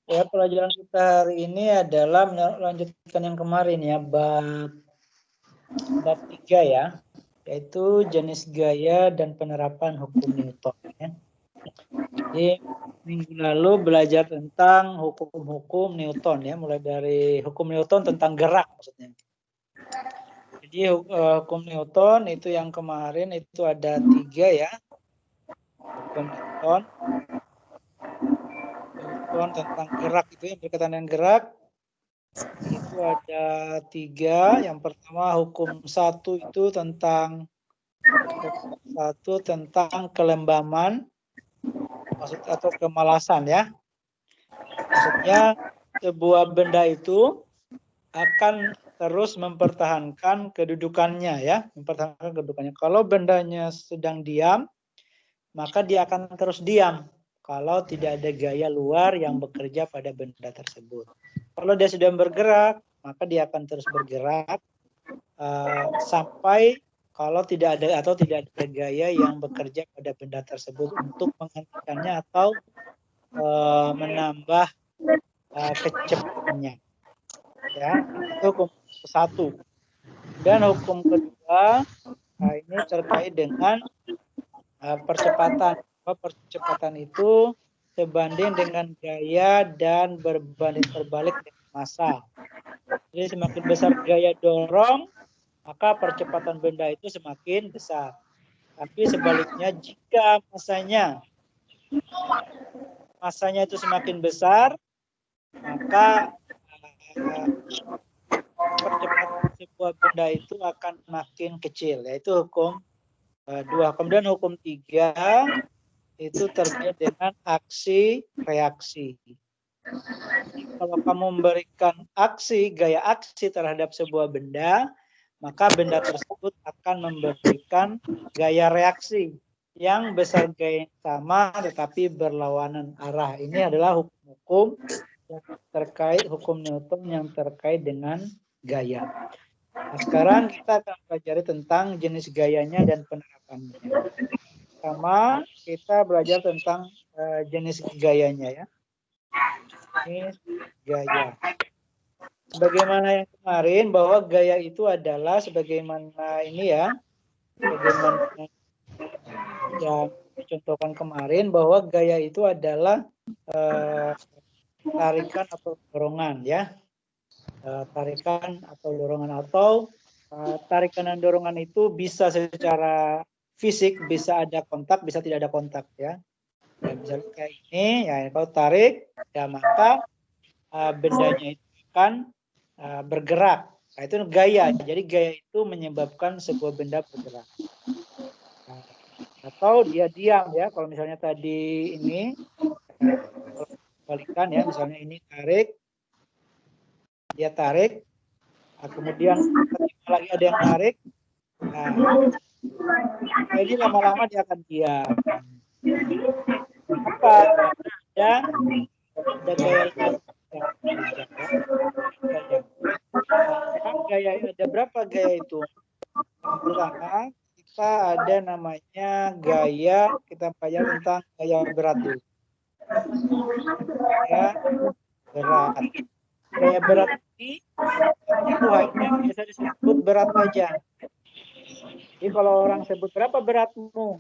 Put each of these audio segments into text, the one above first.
Ya, pelajaran kita hari ini adalah melanjutkan yang kemarin ya, bab 3 ya, yaitu jenis gaya dan penerapan hukum Newton ya. Jadi minggu lalu belajar tentang hukum-hukum Newton ya, mulai dari hukum Newton tentang gerak maksudnya. Jadi hukum Newton itu yang kemarin itu ada 3 ya, hukum Newton tentang gerak itu yang berkaitan dengan gerak itu ada 3. Yang pertama hukum 1 itu tentang kelembaman maksud atau kemalasan ya. Maksudnya sebuah benda itu akan terus mempertahankan kedudukannya ya, mempertahankan kedudukannya. Kalau bendanya sedang diam, maka dia akan terus diam kalau tidak ada gaya luar yang bekerja pada benda tersebut. Kalau dia sedang bergerak, maka dia akan terus bergerak sampai kalau tidak ada gaya yang bekerja pada benda tersebut untuk menghentikannya atau menambah kecepatannya. Ya, itu hukum 1. Dan hukum kedua ini terkait dengan percepatan. Percepatan itu sebanding dengan gaya dan berbanding terbalik dengan massa. Jadi semakin besar gaya dorong, maka percepatan benda itu semakin besar. Tapi sebaliknya jika masanya itu semakin besar, maka percepatan sebuah benda itu akan makin kecil, yaitu hukum 2. Kemudian hukum 3 itu terkait dengan aksi reaksi. Kalau kamu memberikan gaya aksi terhadap sebuah benda, maka benda tersebut akan memberikan gaya reaksi yang besar gaya yang sama tetapi berlawanan arah. Ini adalah hukum-hukum yang terkait hukum Newton yang terkait dengan gaya. Nah, sekarang kita akan pelajari tentang jenis gayanya dan penerapannya. Pertama, kita belajar tentang jenis gayanya ya. Jenis gaya. Sebagaimana yang kemarin bahwa gaya itu adalah sebagaimana ini ya. Bagaimana yang dicontohkan kemarin bahwa gaya itu adalah tarikan atau dorongan ya. Tarikan atau dorongan atau tarikan dan dorongan itu bisa secara fisik, bisa ada kontak, bisa tidak ada kontak ya. Ya misalnya kayak ini, ya kalau tarik, ya maka bendanya itu akan bergerak. Nah, itu gaya. Jadi gaya itu menyebabkan sebuah benda bergerak. Nah, atau dia diam ya. Kalau misalnya tadi ini, balikan ya. Misalnya ini tarik, dia tarik. Nah, kemudian lagi ada yang tarik. Nah, ini lama-lama dia akan diam. Apa? Ada gaya gaya ada berapa gaya itu? Yang pertama kita ada namanya gaya, kita pelajari tentang gaya berat dulu. Gaya berat. Gaya berat ini itu hanya bisa disebut berat saja. Jadi kalau orang sebut berapa beratmu,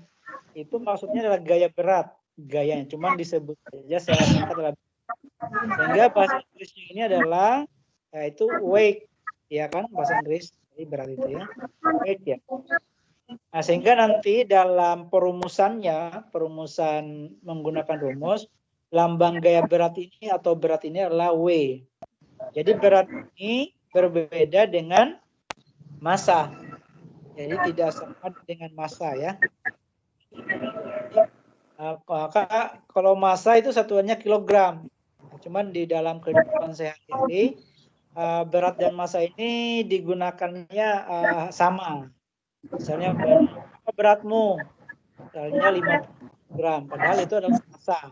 itu maksudnya adalah gaya berat, gayanya. Cuman disebut saja secara singkat adalah. Sehingga bahasa Inggrisnya ini adalah yaitu weight, ya kan bahasa Inggris, jadi berat itu ya, weight ya. Nah, sehingga nanti dalam perumusan menggunakan rumus, lambang gaya berat ini atau berat ini adalah W. Jadi berat ini berbeda dengan massa. Jadi tidak sama dengan massa ya. Kalau massa itu satuannya kilogram. Cuman di dalam kehidupan sehari-hari berat dan massa ini digunakannya sama. Misalnya berapa beratmu? Misalnya 50 gram. Padahal itu adalah massa.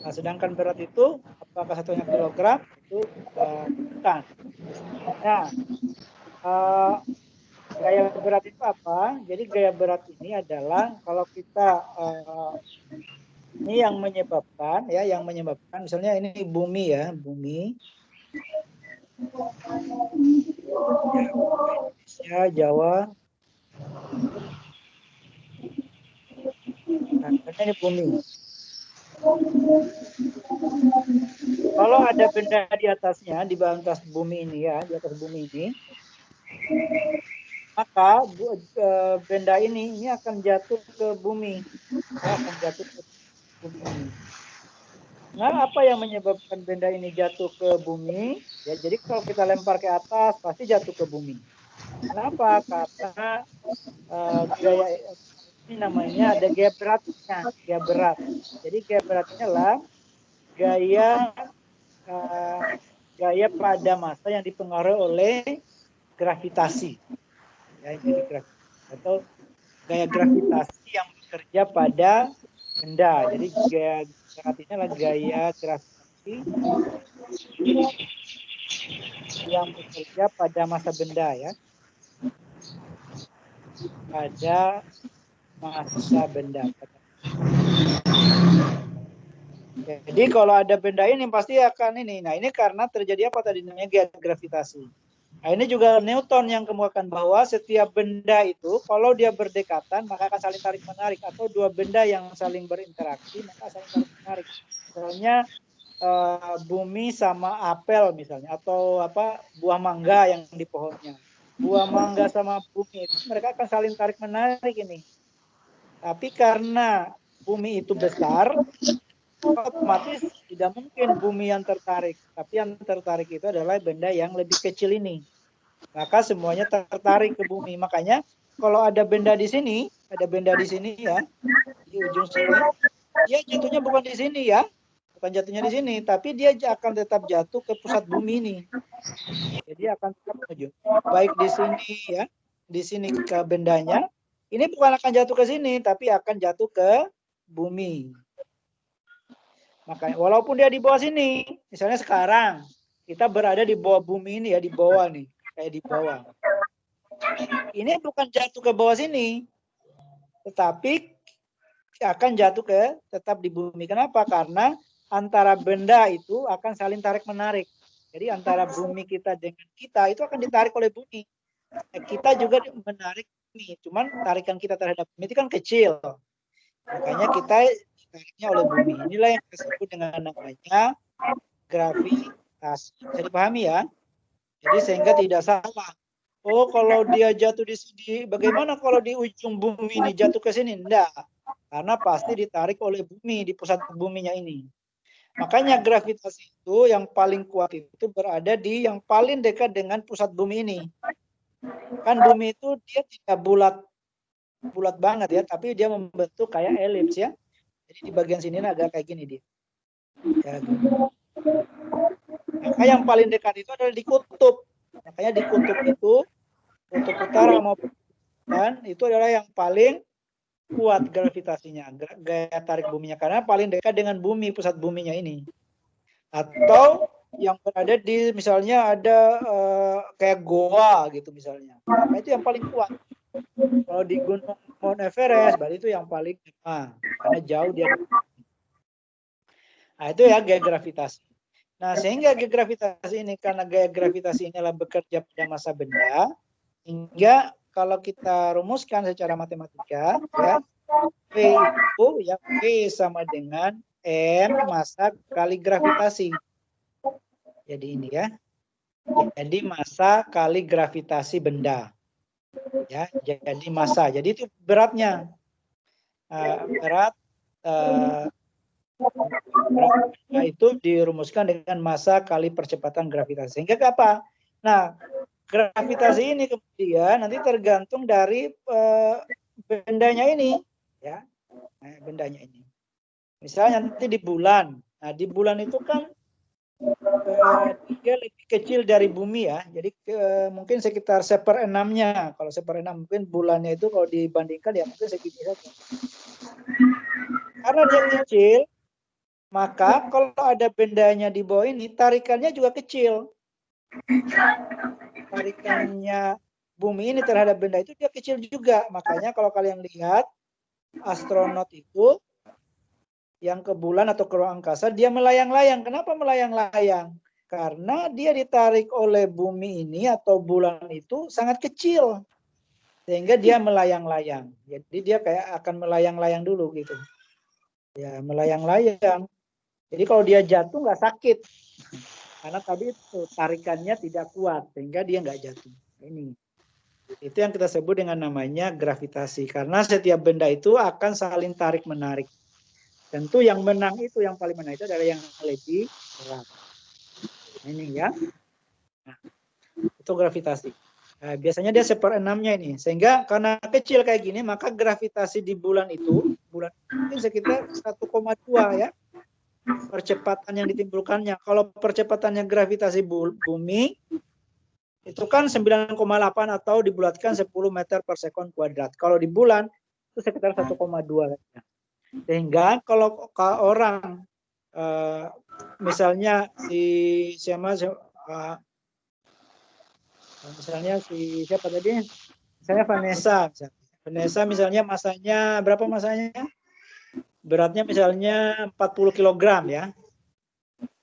Nah, sedangkan berat itu apakah satunya kilogram? Itu bukan. Nah, Gaya berat itu apa? Jadi gaya berat ini adalah kalau kita ini yang menyebabkan ya, yang menyebabkan misalnya ini bumi ya, bumi Indonesia, Jawa. Nah, ini bumi. Kalau ada benda di atasnya, di atas bumi ini ya, di atas bumi ini, maka benda ini akan jatuh ke bumi, ya, akan jatuh ke bumi ini. Nah, apa yang menyebabkan benda ini jatuh ke bumi? Ya, jadi kalau kita lempar ke atas, pasti jatuh ke bumi. Kenapa? Karena gaya ini namanya ada gaya beratnya, gaya berat. Jadi gaya beratnya adalah gaya gaya pada massa yang dipengaruhi oleh gravitasi. Ya, jadi gravitasi atau gaya gravitasi yang bekerja pada benda. Jadi gaya beratnya adalah gaya gravitasi yang bekerja pada massa benda ya. Pada massa benda. Jadi kalau ada benda ini pasti akan ini. Nah, ini karena terjadi apa tadi namanya gaya gravitasi. Nah, ini juga Newton yang kemukakan bahwa setiap benda itu kalau dia berdekatan maka akan saling tarik menarik, atau dua benda yang saling berinteraksi maka saling tarik menarik. Misalnya bumi sama apel misalnya, atau apa buah mangga yang di pohonnya. Buah mangga sama bumi itu mereka akan saling tarik menarik ini. Tapi karena bumi itu besar, otomatis tidak mungkin bumi yang tertarik. Tapi yang tertarik itu adalah benda yang lebih kecil ini. Maka semuanya tertarik ke bumi. Makanya kalau ada benda di sini, ada benda di sini ya, di ujung sini, dia jatuhnya bukan di sini ya, bukan jatuhnya di sini, tapi dia akan tetap jatuh ke pusat bumi ini. Jadi akan tetap menuju. Baik di sini ya, di sini ke bendanya, ini bukan akan jatuh ke sini, tapi akan jatuh ke bumi. Makanya walaupun dia di bawah sini, misalnya sekarang kita berada di bawah bumi ini ya, di bawah nih, kayak di bawah. Ini bukan jatuh ke bawah sini, tetapi akan jatuh ke tetap di bumi. Kenapa? Karena antara benda itu akan saling tarik menarik. Jadi antara bumi kita dengan kita itu akan ditarik oleh bumi. Kita juga menarik bumi, cuman tarikan kita terhadap bumi itu kan kecil. Makanya kita ditariknya oleh bumi. Inilah yang disebut dengan namanya gravitasi. Bisa dipahami ya? Jadi sehingga tidak salah. Oh, kalau dia jatuh di sini, bagaimana kalau di ujung bumi ini jatuh ke sini? Enggak. Karena pasti ditarik oleh bumi di pusat buminya ini. Makanya gravitasi itu yang paling kuat itu berada di yang paling dekat dengan pusat bumi ini. Kan bumi itu dia tidak bulat banget ya, tapi dia membentuk kayak elips ya. Jadi di bagian sini agak kayak gini dia. Ya, gini. Maka yang paling dekat itu adalah di kutub. Makanya di kutub itu, kutub utara maupun selatan itu adalah yang paling kuat gravitasinya, gaya tarik buminya, karena paling dekat dengan bumi, pusat buminya ini. Atau yang berada di misalnya ada kayak goa gitu misalnya. Nah, itu yang paling kuat. Kalau di gunung Mount Everest, berarti itu yang paling lemah karena jauh dia. Nah, itu ya gaya gravitasi. Nah, sehingga gaya gravitasi ini, karena gaya gravitasi ini adalah bekerja pada massa benda, hingga kalau kita rumuskan secara matematika, ya, V itu ya V sama dengan M massa kali gravitasi. Jadi ini ya. Jadi massa kali gravitasi benda. Ya, jadi massa. Jadi itu beratnya. Berat itu dirumuskan dengan massa kali percepatan gravitasi. Sehingga apa? Nah, gravitasi ini kemudian nanti tergantung dari bendanya ini, ya, nah, bendanya ini. Misalnya nanti di bulan. Nah, di bulan itu kan dia lebih kecil dari bumi ya. Jadi mungkin sekitar 1/6-nya. Kalau 1/6 mungkin bulannya itu kalau dibandingkan ya mungkin segini saja. Karena dia kecil, maka kalau ada bendanya di bawah ini, tarikannya juga kecil. Tarikannya bumi ini terhadap benda itu dia kecil juga. Makanya kalau kalian lihat astronot itu yang ke bulan atau ke ruang angkasa, dia melayang-layang. Kenapa melayang-layang? Karena dia ditarik oleh bumi ini atau bulan itu sangat kecil. Sehingga dia melayang-layang. Jadi dia kayak akan melayang-layang dulu gitu. Ya, melayang-layang. Jadi kalau dia jatuh nggak sakit. Karena tadi itu tarikannya tidak kuat. Sehingga dia nggak jatuh. Ini. Itu yang kita sebut dengan namanya gravitasi. Karena setiap benda itu akan saling tarik-menarik. Tentu yang menang itu, yang paling menang itu adalah yang lebih berat. Ini ya. Nah, itu gravitasi. Nah, biasanya dia 1/6-nya ini. Sehingga karena kecil kayak gini, maka gravitasi di bulan itu sekitar 1,2 ya. Percepatan yang ditimbulkannya. Kalau percepatannya gravitasi bumi, itu kan 9,8 atau dibulatkan 10 meter per sekon kuadrat. Kalau di bulan, itu sekitar 1,2. Sehingga kalau orang misalnya misalnya siapa tadi? Misalnya Vanessa misalnya masanya berapa masanya? Beratnya misalnya 40 kg ya.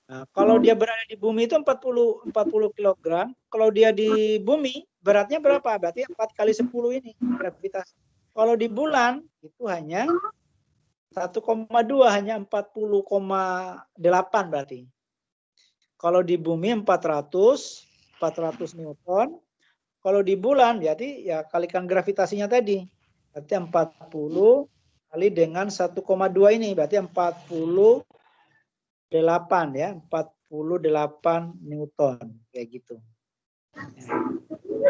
Nah, kalau dia berada di bumi itu 40 kg, kalau dia di bumi beratnya berapa? Berarti 4 kali 10 ini gravitasi. Kalau di bulan itu hanya 1,2, hanya 40,8 berarti. Kalau di bumi 400 Newton. Kalau di bulan berarti ya kalikan gravitasinya tadi. Berarti 40 kali dengan 1,2 ini berarti 48 ya, 48 Newton kayak gitu.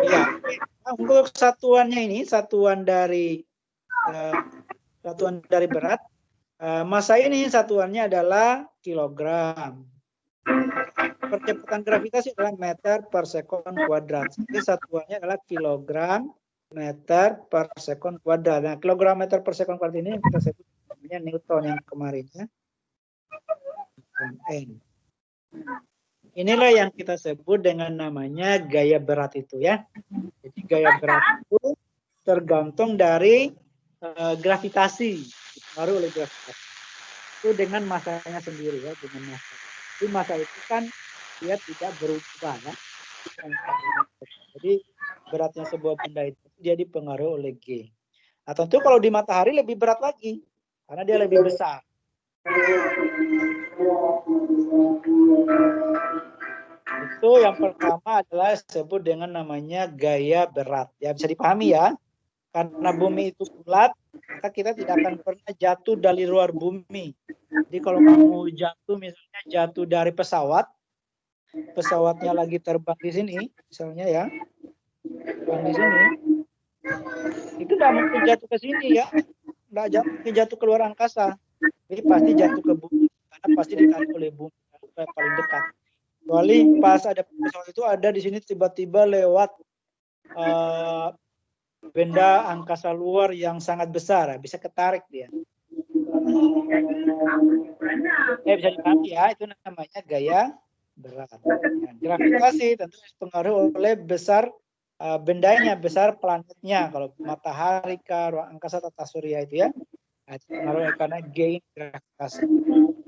Ya, untuk satuannya ini satuan dari berat. Massa ini satuannya adalah kilogram. Percepatan gravitasi adalah meter per sekon kuadrat. Jadi satuannya adalah kilogram meter per sekon kuadrat. Nah, kilogram meter per sekon kuadrat ini kita sebut namanya Newton yang kemarin ya. N. Inilah yang kita sebut dengan namanya gaya berat itu ya. Jadi gaya berat itu tergantung dari gravitasi, dipengaruhi oleh gravitasi. Itu dengan masanya sendiri ya, dengan massa. Jadi massa itu kan dia tidak berubah ya. Jadi beratnya sebuah benda itu dia dipengaruhi oleh G. Nah, tentu kalau di matahari lebih berat lagi karena dia lebih besar. Itu yang pertama adalah disebut dengan namanya gaya berat. Ya bisa dipahami ya. Karena bumi itu bulat, maka kita tidak akan pernah jatuh dari luar bumi. Jadi kalau kamu jatuh misalnya jatuh dari pesawat, pesawatnya lagi terbang di sini, misalnya ya, terbang di sini, itu tidak mungkin jatuh ke sini ya, tidak mungkin jatuh ke luar angkasa. Jadi pasti jatuh ke bumi, karena pasti ditarik oleh bumi yang paling dekat. Kecuali pas ada pesawat itu ada di sini tiba-tiba lewat benda angkasa luar yang sangat besar, bisa ketarik dia. Bisa dipahami ya, itu namanya gaya berat. Nah, gravitasi tentu dipengaruhi oleh besar bendanya, besar planetnya. Kalau matahari, ruang angkasa, tata surya itu ya, dipengaruhi karena gain gravitasi.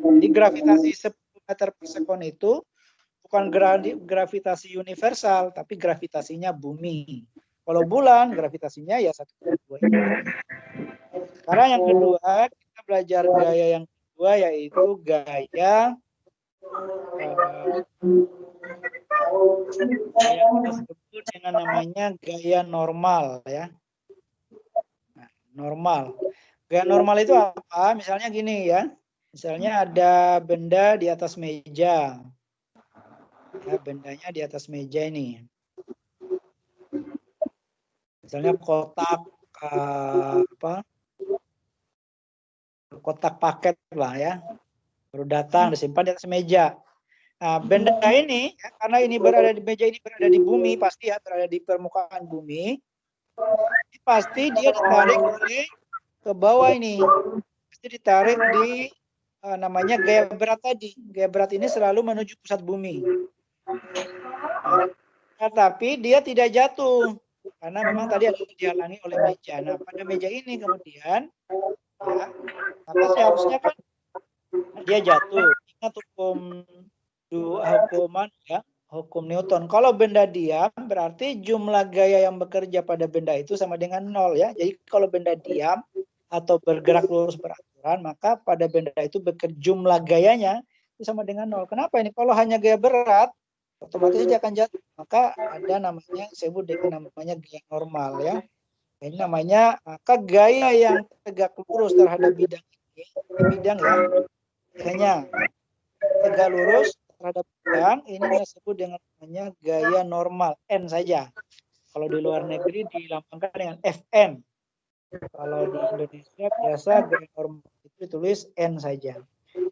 Jadi gravitasi 10 meter per sekon itu bukan gravitasi universal, tapi gravitasinya bumi. Kalau bulan, gravitasinya ya 1,2. Sekarang yang kedua, kita belajar gaya yang kedua, yaitu gaya yang kita sebut dengan namanya gaya normal ya. Nah, normal. Gaya normal itu apa? Misalnya gini ya. Misalnya ada benda di atas meja. Ya, bendanya di atas meja ini. Misalnya kotak kotak paket lah ya. Baru datang disimpan di atas meja. Nah, benda ini ya, karena ini berada di meja ini berada di bumi, pasti ya berada di permukaan bumi. Pasti dia ditarik oleh ke bawah ini. Pasti ditarik di namanya gaya berat tadi. Gaya berat ini selalu menuju pusat bumi. Nah, tapi dia tidak jatuh karena memang tadi ada dihalangi oleh meja. Nah, pada meja ini kemudian ya, maka seharusnya kan dia jatuh. Ingat hukuman ya, hukum Newton. Kalau benda diam berarti jumlah gaya yang bekerja pada benda itu sama dengan 0 ya. Jadi kalau benda diam atau bergerak lurus beraturan, maka pada benda itu jumlah gayanya itu sama dengan 0. Kenapa ini? Kalau hanya gaya berat, otomatis dia akan jatuh. Maka ada namanya disebut dengan namanya gaya normal ya. Ini namanya maka gaya yang tegak lurus terhadap bidang ini, bidang ya, hanya tegak lurus terhadap bidang ini disebut dengan namanya gaya normal N saja. Kalau di luar negeri dilambangkan dengan Fn. Kalau di Indonesia biasa gaya normal itu ditulis N saja.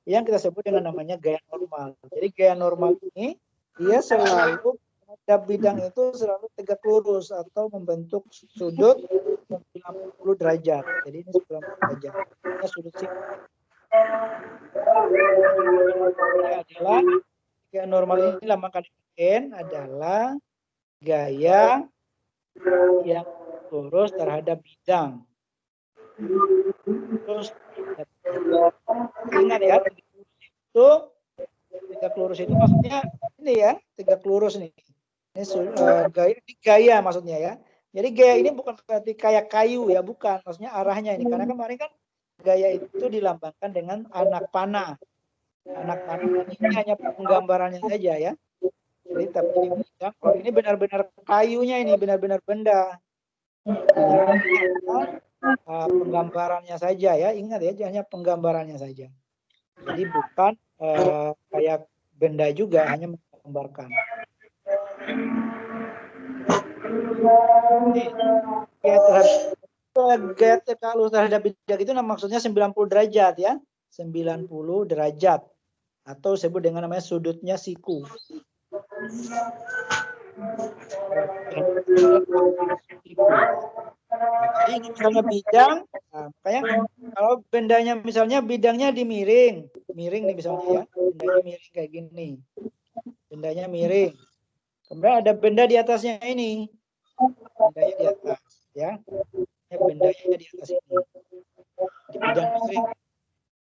Yang kita sebut dengan namanya gaya normal. Jadi gaya normal ini dia selalu pada bidang itu selalu tegak lurus atau membentuk sudut 90 derajat. Jadi ini 90 derajat. Ini sudut siku. Ini adalah gaya normal ini lambangkan N adalah gaya yang lurus terhadap bidang. Terus ingat ya, itu tegak lurus itu maksudnya ini ya, tegak lurus nih. Ini gaya maksudnya ya. Jadi gaya ini bukan berarti kayak kayu ya, bukan. Maksudnya arahnya ini. Karena kemarin kan gaya itu dilambangkan dengan anak panah. Anak panah ini hanya penggambarannya saja ya. Jadi tapi di bidang, kalau ini benar-benar kayunya ini, benar-benar benda. Penggambarannya saja ya, ingat ya, hanya penggambarannya saja. Jadi bukan kayak benda juga, hanya menggambarkan. Gaya tegak lurus terhadap bidang itu maksudnya 90 derajat ya, 90 derajat atau disebut dengan namanya sudutnya siku. Jadi misalnya bidang, nah, makanya kalau bendanya misalnya bidangnya di miring nih misalnya ya, bendanya miring kayak gini, bendanya miring. Kemudian ada benda di atasnya ini, bendanya di atas ya, bendanya di atas ini, di bidang miring.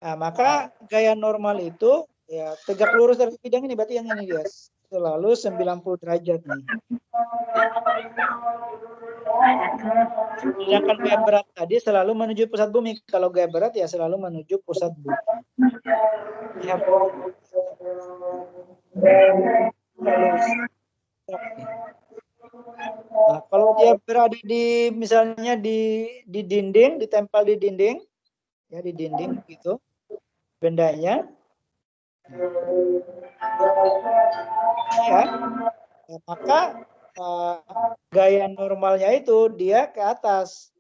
Nah, maka gaya normal itu ya tegak lurus dari bidang ini, berarti yang ini dia selalu 90 derajat nih. Sedangkan gaya berat tadi selalu menuju pusat bumi. Kalau gaya berat ya selalu menuju pusat bumi. Ya, nah, kalau dia berada di misalnya di dinding, ditempel di dinding, ya di dinding gitu, bendanya, ya, maka gaya normalnya itu dia ke atas.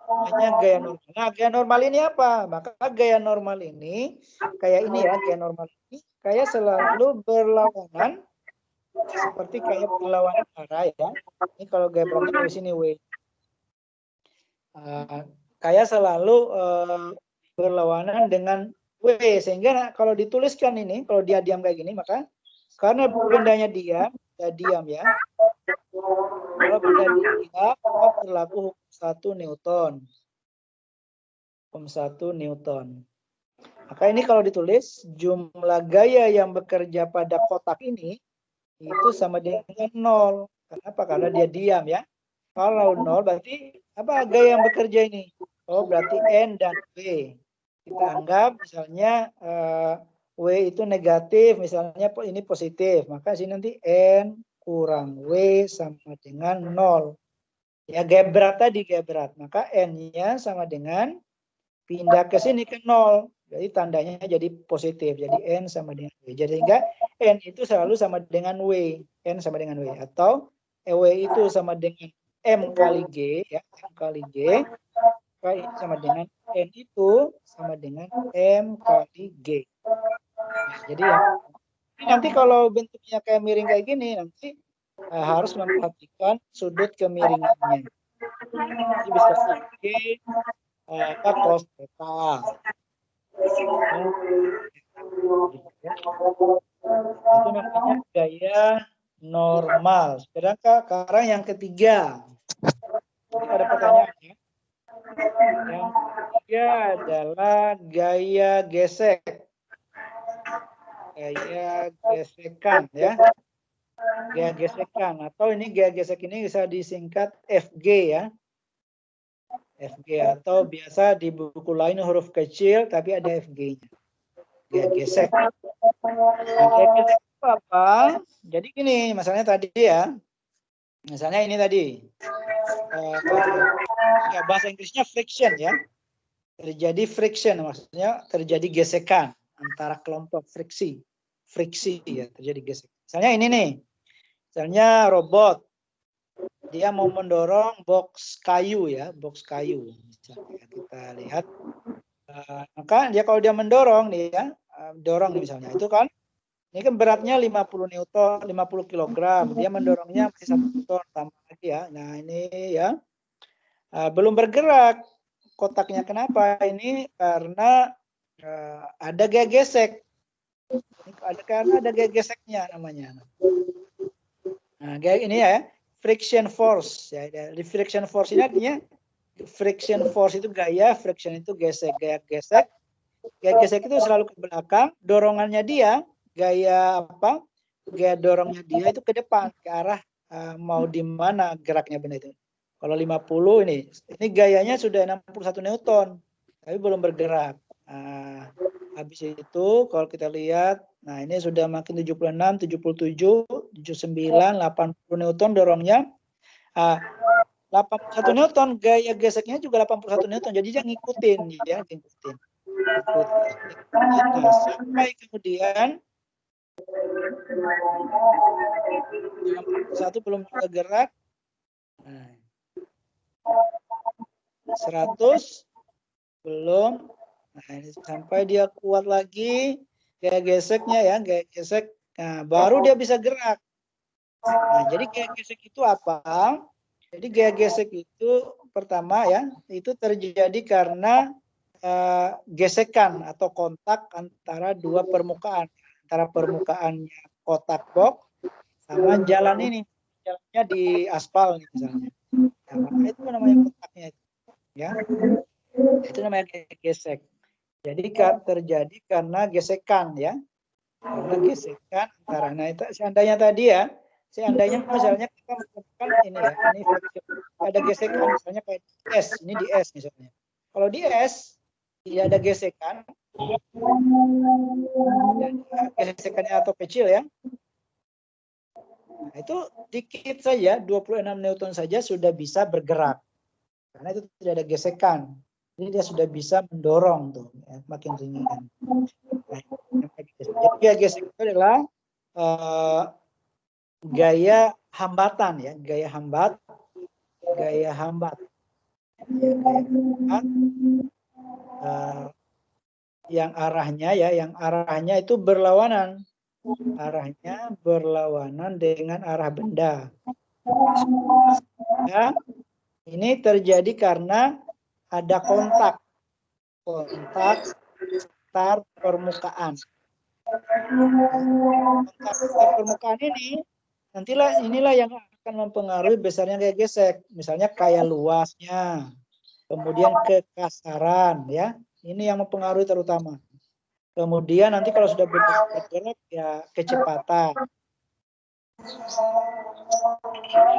Hanya gaya normal. Nah, gaya normal ini apa? Maka gaya normal ini kayak ini ya, gaya normal ini kayak selalu berlawanan seperti kayak berlawanan arah ya. Ini kalau gaya beratnya di sini W. Kayak selalu berlawanan dengan W, sehingga kalau dituliskan ini, kalau dia diam kayak gini, maka karena bendanya diam, ya diam ya. Kalau benda diam, maka berlaku hukum 1 Newton. Hukum 1 Newton. Maka ini kalau ditulis, jumlah gaya yang bekerja pada kotak ini, itu sama dengan 0. Kenapa? Karena dia diam ya. Kalau 0 berarti apa gaya yang bekerja ini? Oh, berarti N dan W. Kita anggap misalnya W itu negatif, misalnya ini positif. Maka sini nanti N kurang W sama dengan 0. Ya, gaya berat tadi, gaya berat. Maka N-nya sama dengan pindah ke sini ke 0. Jadi tandanya jadi positif. Jadi N sama dengan W. Jadi sehingga N itu selalu sama dengan W. N sama dengan W. Atau W itu sama dengan M kali G. Ya, M kali G. Maka ini sama dengan N itu sama dengan M kali G. Nah, jadi ya, nanti kalau bentuknya kayak miring kayak gini, nanti harus memperhatikan sudut kemiringannya. Jadi bisa G cos theta. namanya gaya normal. Sekarang yang ketiga. Ini ada pertanyaannya. Yang ketiga adalah gaya gesek. Gaya gesekan ya. Gaya gesekan atau ini gaya gesek ini bisa disingkat FG ya. FG atau biasa di buku lain huruf kecil tapi ada FG-nya. Gaya gesek. Nah, gaya gesek itu apa? Jadi gini, masalahnya tadi ya. Misalnya ini tadi. Ya, bahasa Inggrisnya friction ya. Terjadi friction, maksudnya terjadi gesekan antara kelompok friksi ya, terjadi gesek. Misalnya ini nih, misalnya robot, dia mau mendorong box kayu ya, box kayu. Misalnya kita lihat, maka dia kalau dia mendorong nih ya, dorong nih misalnya, itu kan, ini kan beratnya 50 Newton, 50 kilogram, dia mendorongnya masih 1 ton tambah lagi ya. Nah ini ya, belum bergerak kotaknya. Kenapa? Ini karena ada gaya gesek. Karena ada gaya geseknya namanya. Nah, gaya ini ya, friction force. Ya, di friction force ini artinya friction force itu gaya, friction itu gesek. Gaya gesek itu selalu ke belakang. Dorongannya dia, gaya apa? Gaya dorongnya dia itu ke depan, ke arah mau di mana geraknya benar itu. Kalau 50 ini gayanya sudah 61 Newton, tapi belum bergerak. Nah, habis itu kalau kita lihat, nah ini sudah makin 76, 77, 79, 80 Newton dorongnya. 81 Newton, gaya geseknya juga 81 Newton, jadi dia ngikutin ya, ngikutin. Nah, sampai kemudian satu belum juga gerak. Nah, 100 belum. Nah, ini sampai dia kuat lagi gaya geseknya ya, gaya gesek. Nah, baru dia bisa gerak. Nah, jadi gaya gesek itu apa? Jadi gaya gesek itu pertama ya, itu terjadi karena gesekan atau kontak antara dua permukaan, antara permukaannya kotak box sama jalan ini, jalannya di aspal nih misalnya. Nah, maka itu namanya kontaknya ya. Itu namanya gesek. Jadi terjadi karena gesekan ya. Karena gesekan antara, nah itu seandainya tadi ya, seandainya misalnya kita menemukan ini ya, ini ada gesekan misalnya kayak di S, ini di S misalnya. Kalau di S tidak ada gesekan, gesekannya atau kecil ya. Nah, itu dikit saja, 26 Newton saja sudah bisa bergerak. Karena itu tidak ada gesekan. Jadi dia sudah bisa mendorong tuh, ya, makin ringan. Nah, jadi gaya gesek itu adalah gaya hambatan ya, gaya hambat, ya, gaya hambat yang arahnya itu berlawanan. Arahnya berlawanan dengan arah benda. Ya, ini terjadi karena ada kontak antar permukaan. Kontak permukaan ini inilah yang akan mempengaruhi besarnya gaya gesek. Misalnya kayak luasnya, kemudian kekasaran ya. Ini yang mempengaruhi terutama. Kemudian nanti kalau sudah bergerak ya kecepatan.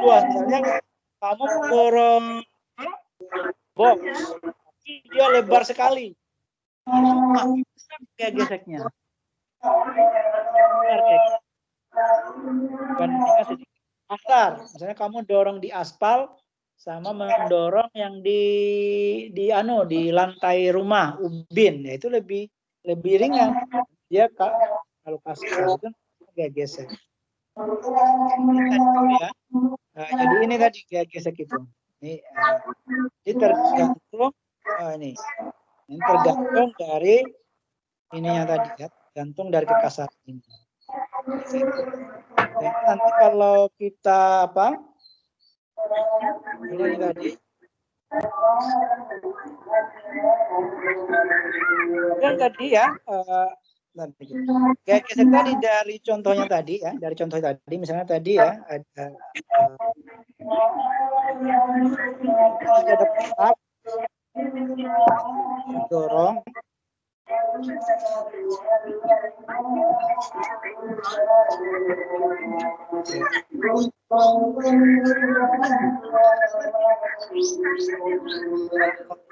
Luas misalnya kamu dorong box, dia lebar sekali. Makin besar gaya geseknya. Kasar. Misalnya kamu dorong di aspal sama mendorong yang di lantai rumah ubin, ya itu lebih ringan. Dia kalau kasar itu gaya gesek. Ya. Nah, jadi ini tadi gaya gesek itu. Ini tergantung ini tergantung dari ininya tadi ya, tergantung dari kekasaran ini. Ya, nanti kalau kita ini tadi dan tadi ya Gaya gesek tadi dari contohnya tadi ya, dari contoh tadi misalnya tadi ya ada kotak dorong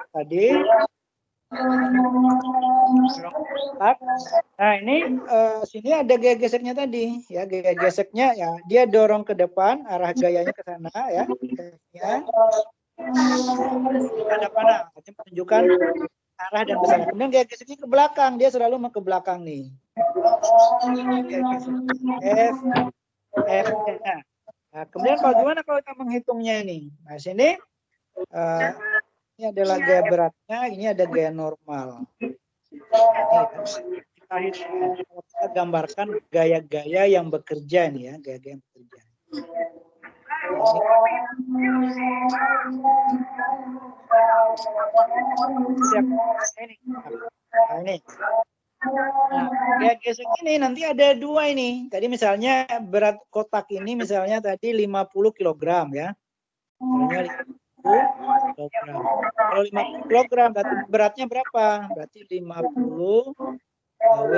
tadi. Nah ini sini ada gaya geseknya tadi ya, gaya geseknya ya dia dorong ke depan, arah gayanya ke sana ya, ada panah menunjukkan arah dan besarnya. Kemudian gaya geseknya ke belakang, dia selalu mau ke belakang nih. Gaya gesek F, F. Nah, kemudian kalau gimana kalau kita menghitungnya ini? Nah sini ini adalah gaya beratnya, ini ada gaya normal. Kita gambarkan gaya-gaya yang bekerja nih ya, gaya-gaya yang bekerja. Ini. Nah, gaya gesek ini nanti ada dua ini. Tadi misalnya berat kotak ini misalnya tadi 50 kg ya. Misalnya 50 kg. Kalau 50 kg berarti beratnya berapa? Berarti 50 W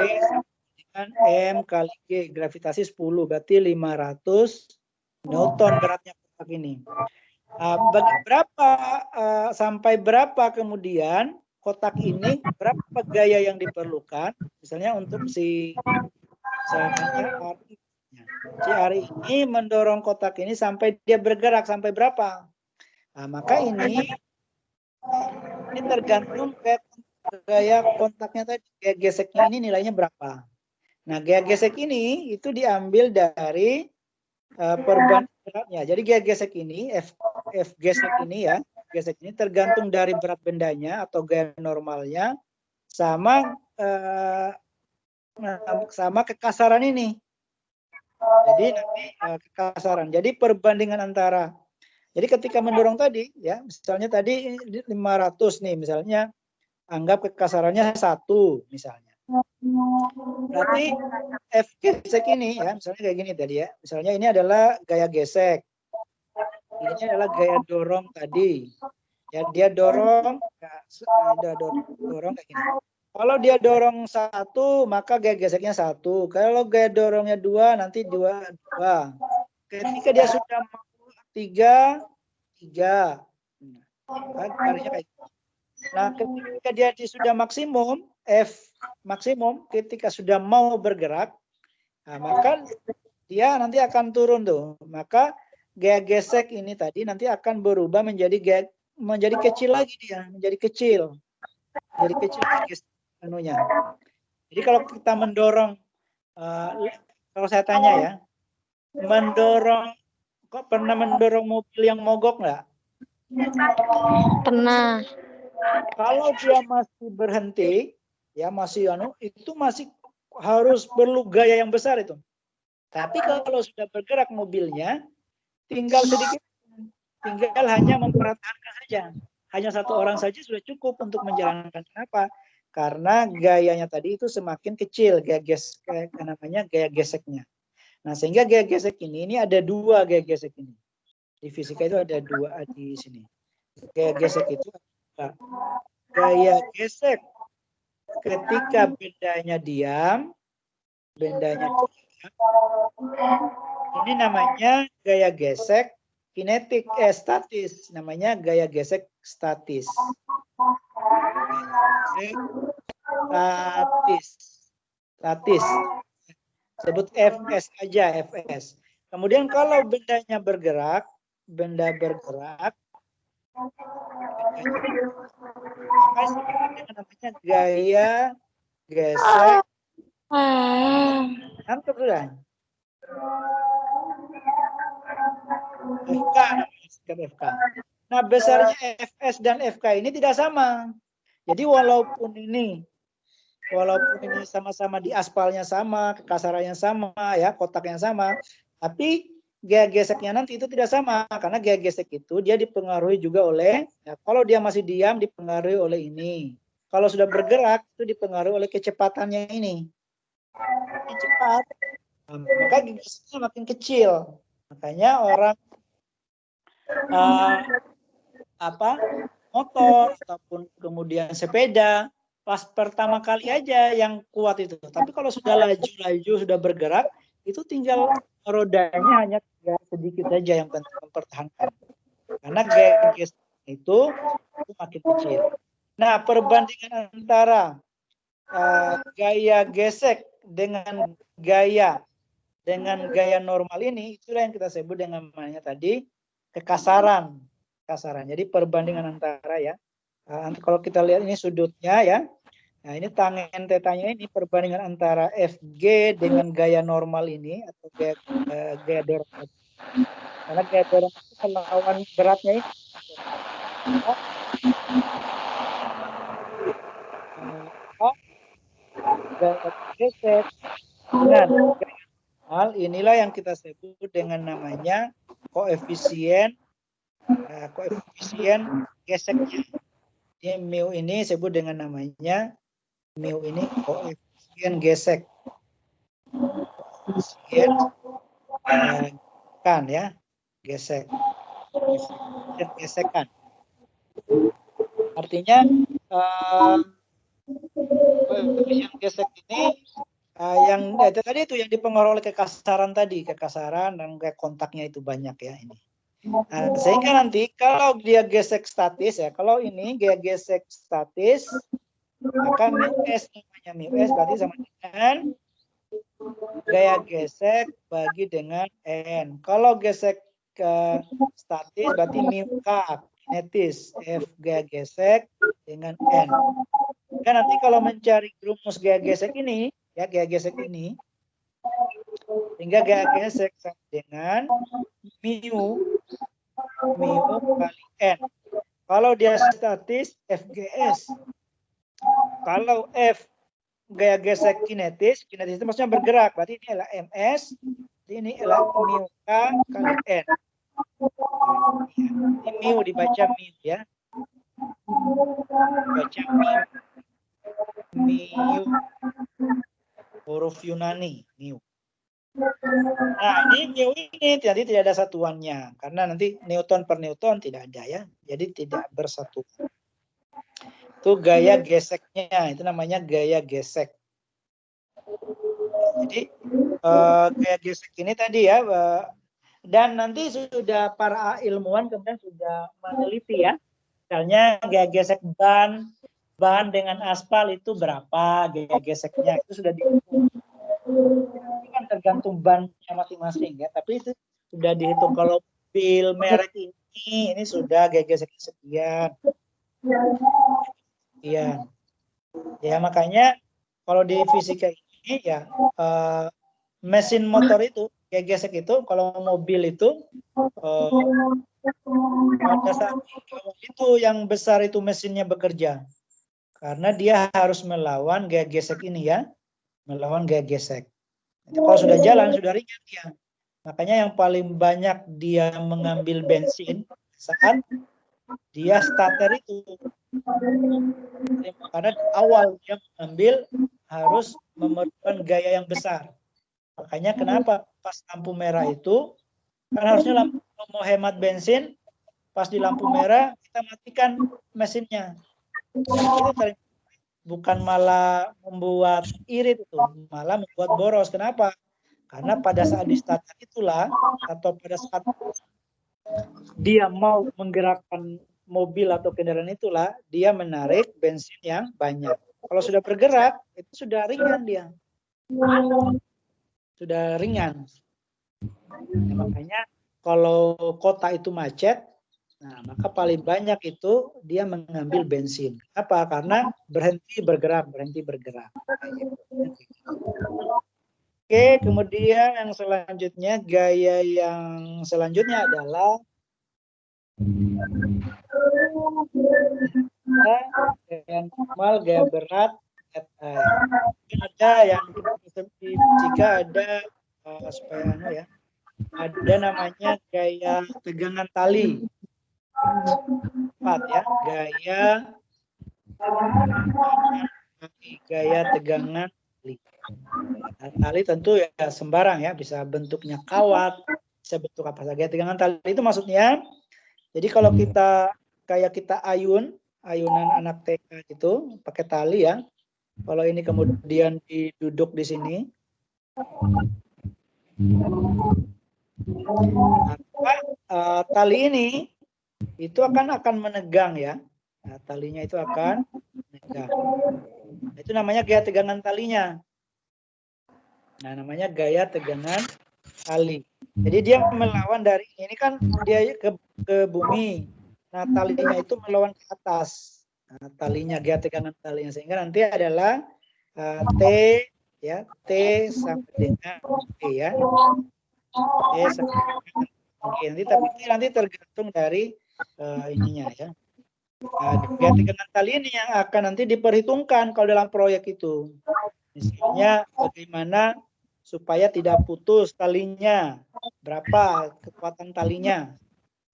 dengan M kali G, gravitasi 10, berarti 500 Newton beratnya kotak ini. Berapa sampai berapa kemudian kotak ini, berapa gaya yang diperlukan, misalnya untuk si Ari ini mendorong kotak ini sampai dia bergerak sampai berapa? Nah, maka ini tergantung gaya kontaknya tadi, gaya geseknya ini nilainya berapa. Nah, gaya gesek ini itu diambil dari perbandingan beratnya. Jadi gaya gesek ini, F gesek ini ya, gesek ini tergantung dari berat bendanya atau gaya normalnya sama sama kekasaran ini. Jadi nanti kekasaran. Jadi perbandingan antara. Jadi ketika mendorong tadi ya, misalnya tadi 500 nih misalnya, anggap kekasarannya 1 misalnya. Berarti F gesek ini ya, misalnya kayak gini tadi ya. Misalnya ini adalah gaya gesek. Ini adalah gaya dorong tadi. Ya, dia dorong, dorong kayak gini. Kalau dia dorong 1, maka gaya geseknya 1. Kalau gaya dorongnya 2, nanti 2. Ketika dia sudah mau 3, 3. Nah, ketika dia sudah maksimum, F maksimum, ketika sudah mau bergerak, nah, maka dia nanti akan turun tuh. Maka gaya gesek ini tadi nanti akan berubah menjadi kecil lagi dia, menjadi kecil. Jadi kecil anunya. Jadi kalau kita mendorong, kalau saya tanya ya, kok pernah mendorong mobil yang mogok nggak? Pernah. Kalau dia masih berhenti, ya masih itu masih harus perlu gaya yang besar itu. Tapi kalau sudah bergerak mobilnya, tinggal sedikit, tinggal hanya memperhatikan saja. Hanya 1 orang saja sudah cukup untuk menjalankan. Kenapa? Karena gayanya tadi itu semakin kecil, namanya gaya geseknya. Nah, sehingga gaya gesek ini ada 2 gaya gesek ini. Di fisika itu ada 2 di sini. Gaya gesek itu gaya gesek ketika bendanya diam, ini namanya gaya gesek kinetik, statis, namanya gaya gesek statis. Statis. Sebut Fs aja, Fs. Kemudian kalau bendanya bergerak, maka namanya gaya gesek. Ngantuk sudah? FK. Nah, besarnya Fs dan Fk ini tidak sama. Jadi walaupun ini sama-sama di aspalnya sama, kekasarannya sama, ya kotaknya sama, tapi gaya geseknya nanti itu tidak sama karena gaya gesek itu dia dipengaruhi juga oleh, ya, kalau dia masih diam dipengaruhi oleh ini. Kalau sudah bergerak itu dipengaruhi oleh kecepatannya ini. makin cepat, maka gigi geseknya makin kecil. Makanya orang motor ataupun kemudian sepeda pas pertama kali aja yang kuat itu. Tapi kalau sudah laju-laju, sudah bergerak, itu tinggal rodanya hanya sedikit saja yang penting mempertahankan. Karena gaya gesek itu makin kecil. Nah, perbandingan antara gaya gesek dengan gaya normal ini, itulah yang kita sebut dengan namanya tadi kekasaran. Jadi perbandingan antara ya. Kalau kita lihat ini sudutnya ya. Nah, ini tangen tetanya ini perbandingan antara FG dengan gaya normal ini atau gaya dorong. Karena gaya dorong itu melawan beratnya ini. Gaya gesek dengan gaya normal inilah yang kita sebut dengan namanya koefisien geseknya. Ini mu ini sebut dengan namanya mu ini koefisien gesek. Koefisien kan ya, gesek. Gesekan. Artinya koefisien gesek ini yang tadi itu yang dipengaruhi oleh kekasaran tadi, kekasaran dan kontaknya itu banyak ya ini. Nah, sehingga nanti kalau dia gesek statis ya, kalau ini gaya gesek statis, maka mu S namanya mu S berarti sama dengan gaya gesek bagi dengan N. Kalau gesek statis berarti mu K kinetis, F gaya gesek dengan N. Dan nanti kalau mencari rumus gaya gesek ini, ya gaya gesek ini, sehingga gaya gesek sama dengan mu kali N. Kalau dia statis, FGS. Kalau F gaya gesek kinetis itu maksudnya bergerak, berarti ini adalah MS, ini adalah mu K kali N. Ini mu dibaca mu ya. Baca mu huruf Yunani, mu. Nah, ini mu ini jadi tidak ada satuannya karena nanti Newton per Newton tidak ada ya. Jadi tidak bersatu. Itu gaya geseknya, itu namanya gaya gesek. Jadi gaya gesek ini tadi ya, dan nanti sudah para ilmuwan kemudian sudah meneliti ya. Misalnya gaya gesek ban dengan aspal itu berapa gaya geseknya, itu sudah dihitung. Ini kan tergantung bannya masing-masing ya, tapi itu sudah dihitung. Kalau mobil merek ini sudah gaya geseknya sekian. Iya. Ya makanya kalau di fisika ini ya mesin motor itu gaya gesek itu kalau mobil itu pada saat itu yang besar itu mesinnya bekerja karena dia harus melawan gaya gesek ini ya, melawan gaya gesek. Jadi kalau sudah jalan sudah ringan dia. Makanya yang paling banyak dia mengambil bensin saat dia starter itu. Karena di awal dia mengambil harus memerlukan gaya yang besar. Makanya kenapa pas lampu merah itu kan harusnya lampu mau hemat bensin, pas di lampu merah kita matikan mesinnya. Itu bukan malah membuat irit itu, malah membuat boros. Kenapa? Karena pada saat di starter itulah atau pada saat dia mau menggerakkan mobil atau kendaraan itulah dia menarik bensin yang banyak. Kalau sudah bergerak itu sudah ringan dia, sudah ringan. Nah, makanya kalau kota itu macet, nah maka paling banyak itu dia mengambil bensin. Apa? Karena berhenti bergerak. Oke, kemudian yang selanjutnya gaya yang selanjutnya adalah gaya normal, gaya berat, ada yang jika ada supaya ya, ada namanya gaya tegangan tali. Empat ya, gaya tegangan tali. Tali tentu ya sembarang ya, bisa bentuknya kawat, bisa bentuk apa saja. Tegangan tali itu maksudnya, jadi kalau kita kayak kita ayunan anak TK itu pakai tali ya. Kalau ini kemudian diduduk di sini, maka tali ini itu akan menegang ya. Nah, talinya itu akan menegang. Itu namanya gaya tegangan talinya. Nah, namanya gaya tegangan tali. Jadi dia melawan dari ini kan dia ke bumi. Nah, talinya itu melawan ke atas. Nah, talinya gaya tegangan talinya sehingga nanti adalah T ya, T sampai dengan G ya. T sampai dengan G. Nanti tergantung dari ininya ya. Nah, gaya tegangan tali ini yang akan nanti diperhitungkan kalau dalam proyek itu. Misalnya bagaimana supaya tidak putus talinya, berapa kekuatan talinya.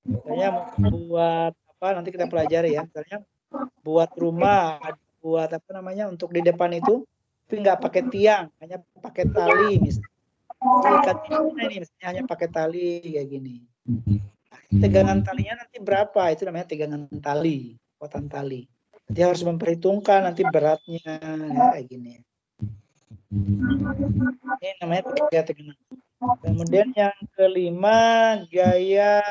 Misalnya buat apa nanti kita pelajari ya. Misalnya buat rumah, buat apa namanya untuk di depan itu, tapi nggak pakai tiang, hanya pakai tali misalnya. Ikat ini misalnya hanya pakai tali kayak gini. Tegangan talinya nanti berapa? Itu namanya tegangan tali, kekuatan tali. Nanti harus memperhitungkan nanti beratnya ya, kayak gini. Ini namanya gaya tegangan. Kemudian yang kelima gaya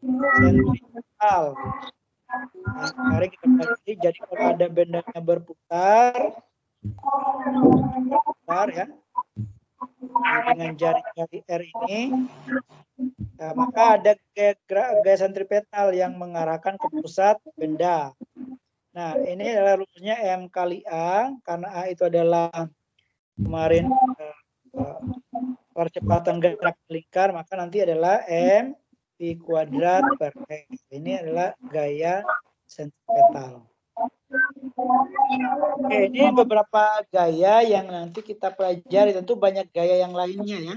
sentrifugal. Nah, mari kita pelajari. Jadi kalau ada bendanya berputar ya, dengan jari-jari R ini, nah, maka ada gaya sentripetal yang mengarahkan ke pusat benda. Nah, ini adalah rumusnya M kali A, karena A itu adalah kemarin percepatan gerak lingkar, maka nanti adalah M V kuadrat per X. Ini adalah gaya sentripetal. Oke, ini beberapa gaya yang nanti kita pelajari. Tentu banyak gaya yang lainnya ya.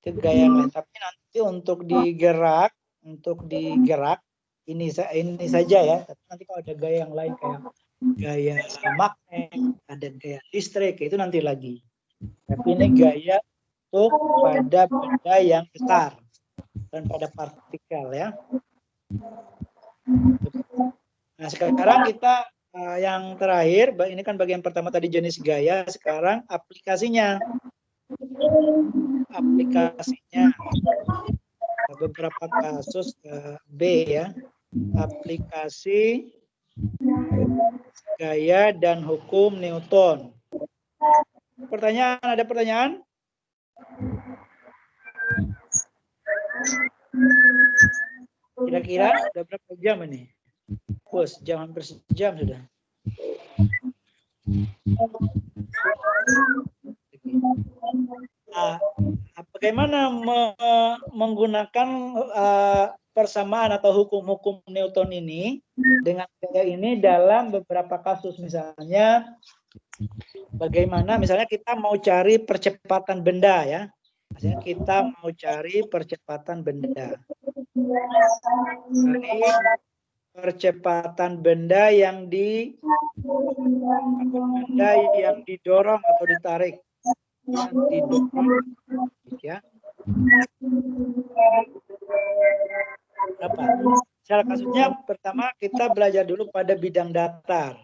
Itu gaya yang lain. Tapi nanti untuk digerak ini saja ya. Tapi nanti kalau ada gaya yang lain kayak gaya magnet, ada gaya listrik, itu nanti lagi. Tapi ini gaya untuk pada benda yang besar dan pada partikel ya. Nah, sekarang kita yang terakhir, ini kan bagian pertama tadi jenis gaya, sekarang aplikasinya. Beberapa kasus B ya, aplikasi gaya dan hukum Newton. Pertanyaan, ada pertanyaan? Kira-kira udah berapa jam ini? Bos, jam hampir sejam sudah. Nah, bagaimana menggunakan persamaan atau hukum-hukum Newton ini dengan gaya ini dalam beberapa kasus, misalnya bagaimana misalnya kita mau cari percepatan benda ya. Misalnya kita mau cari percepatan benda. Cari percepatan benda yang didorong atau ditarik. Yang didorong ya. Apa? Misalnya kasusnya pertama kita belajar dulu pada bidang datar.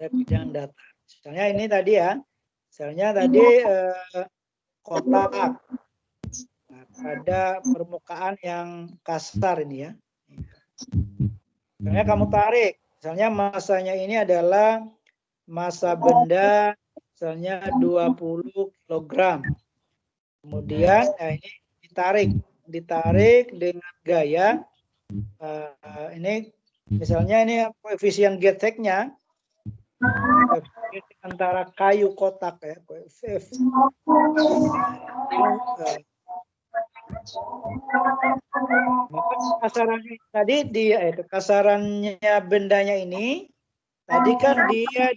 Bidang datar. Misalnya ini tadi ya. Misalnya tadi kotak. Nah, ada permukaan yang kasar ini ya. Misalnya kamu tarik. Misalnya masanya ini adalah massa benda misalnya 20 kg. Kemudian ini ditarik dengan gaya ini misalnya ini koefisien geseknya antara kayu kotak ya, maka kasarannya tadi kasarannya bendanya ini tadi kan dia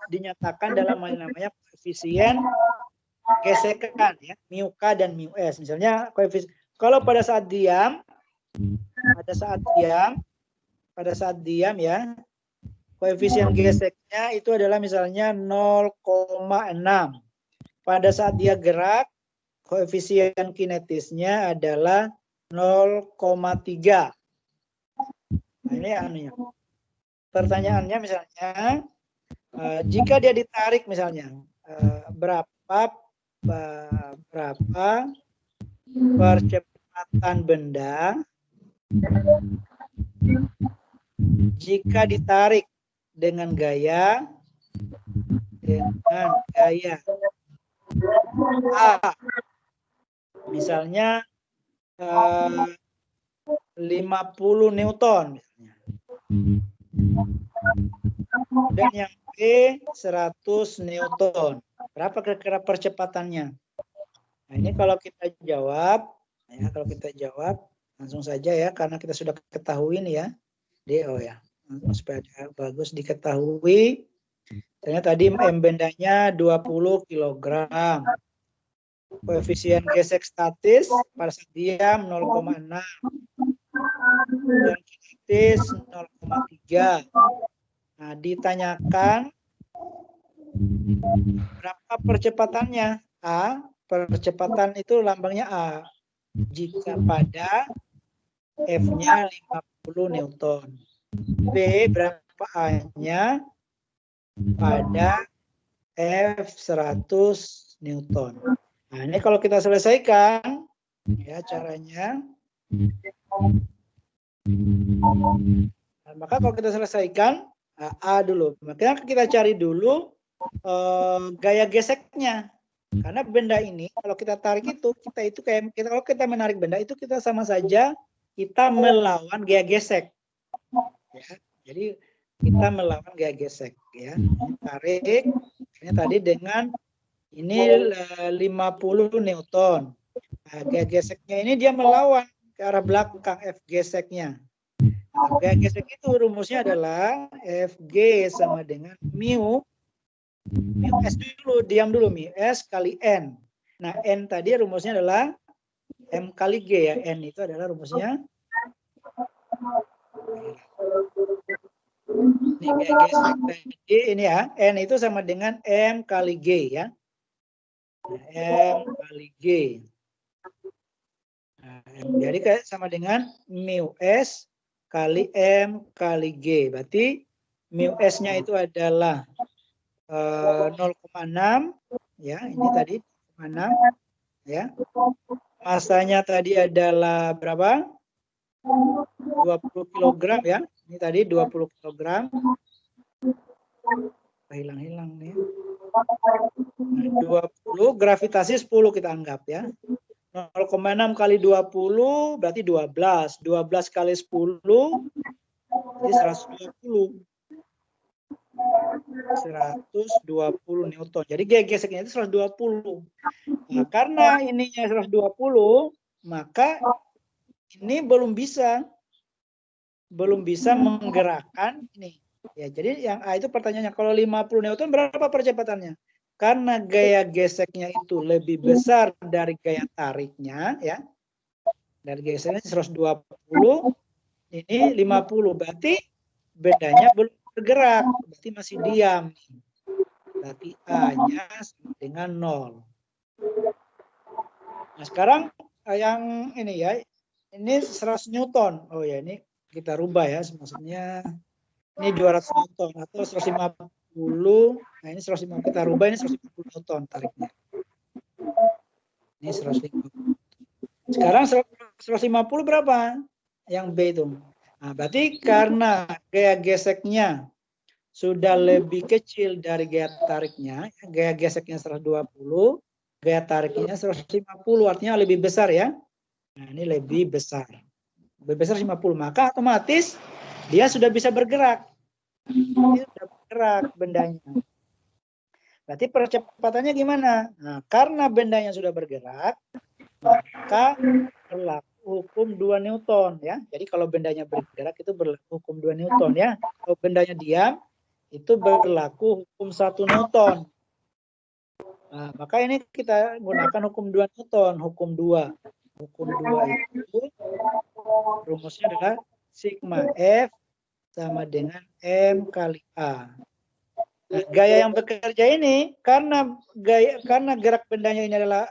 dinyatakan dalam namanya koefisien gesekan ya, mu K dan mu S. Misalnya koefisien kalau pada saat diam ya, koefisien geseknya itu adalah misalnya 0,6. Pada saat dia gerak, koefisien kinetisnya adalah 0,3. Nah, ini anunya. Pertanyaannya misalnya, jika dia ditarik misalnya, berapa percepatan benda jika ditarik dengan gaya A, misalnya 50 Newton misalnya. Dan yang B 100 Newton. Berapa kira-kira percepatannya? Nah, ini kalau kita jawab, ya, langsung saja ya, karena kita sudah ketahui nih ya. DO ya. Supaya bagus diketahui. Misalnya tadi M bendanya 20 kg. Koefisien gesek statis pada saat diam 0,6. Dan kinetis 0,3. Nah, ditanyakan berapa percepatannya? A, percepatan itu lambangnya A. Jika pada F-nya 50 Newton. B, berapa A-nya? Pada F 100 Newton. Nah, ini kalau kita selesaikan, ya caranya. Nah, maka kalau kita selesaikan, A dulu. Maka kita cari dulu gaya geseknya. Karena benda ini kalau kita tarik itu kayak kalau kita menarik benda itu kita sama saja kita melawan gaya gesek. Ya, jadi kita melawan gaya gesek ya. Ini tarik ini tadi dengan ini 50 Newton. Nah, gaya geseknya ini dia melawan ke arah belakang F geseknya. Nah, gaya gesek itu rumusnya adalah Fg sama dengan mu S dulu, diam dulu, mu S kali N. Nah, N tadi rumusnya adalah M kali G ya. N itu adalah rumusnya. Ini gaya gesek tadi, ini ya. N itu sama dengan M kali G ya. Nah, M kali G. Nah, jadi kayak sama dengan mu S kali M kali G. Berarti mu S-nya itu adalah 0,6 ya, ini tadi 0,6 ya. Masanya tadi adalah berapa? 20 kg ya. Ini tadi 20 kg. Hilang-hilang nih. Nah, 20 gravitasi 10 kita anggap ya. 0,6 kali 20 berarti 12. 12 kali 10 jadi 120. 120 Newton. Jadi gaya geseknya itu 120. Nah, karena ininya 120, maka ini belum bisa menggerakkan ini. Ya, jadi yang A itu pertanyaannya kalau 50 Newton berapa percepatannya? Karena gaya geseknya itu lebih besar dari gaya tariknya ya. Dari gaya geseknya 120, ini 50. Berarti bendanya belum bergerak, berarti masih diam. Berarti A-nya sama dengan 0. Nah, sekarang yang ini ya, ini 100 Newton. Oh ya, ini kita rubah ya, maksudnya ini 200 Newton atau 150. Nah, ini 150 kita rubah, ini 150 Newton tariknya. Ini 150. Sekarang 150 berapa? Yang B itu. Nah, berarti karena gaya geseknya sudah lebih kecil dari gaya tariknya, gaya geseknya 120, gaya tariknya 150, artinya lebih besar ya. Nah, ini lebih besar. Lebih besar 50, maka otomatis dia sudah bisa bergerak. Dia sudah bergerak bendanya. Berarti percepatannya gimana? Nah, karena bendanya sudah bergerak, maka berlaku hukum 2 Newton ya. Jadi kalau bendanya bergerak itu berlaku hukum 2 Newton ya. Kalau bendanya diam itu berlaku hukum 1 Newton. Nah, maka ini kita gunakan hukum 2 Newton, hukum 2. Hukum 2 itu rumusnya adalah sigma F sama dengan M kali A. Nah, gaya yang bekerja ini karena gerak bendanya ini adalah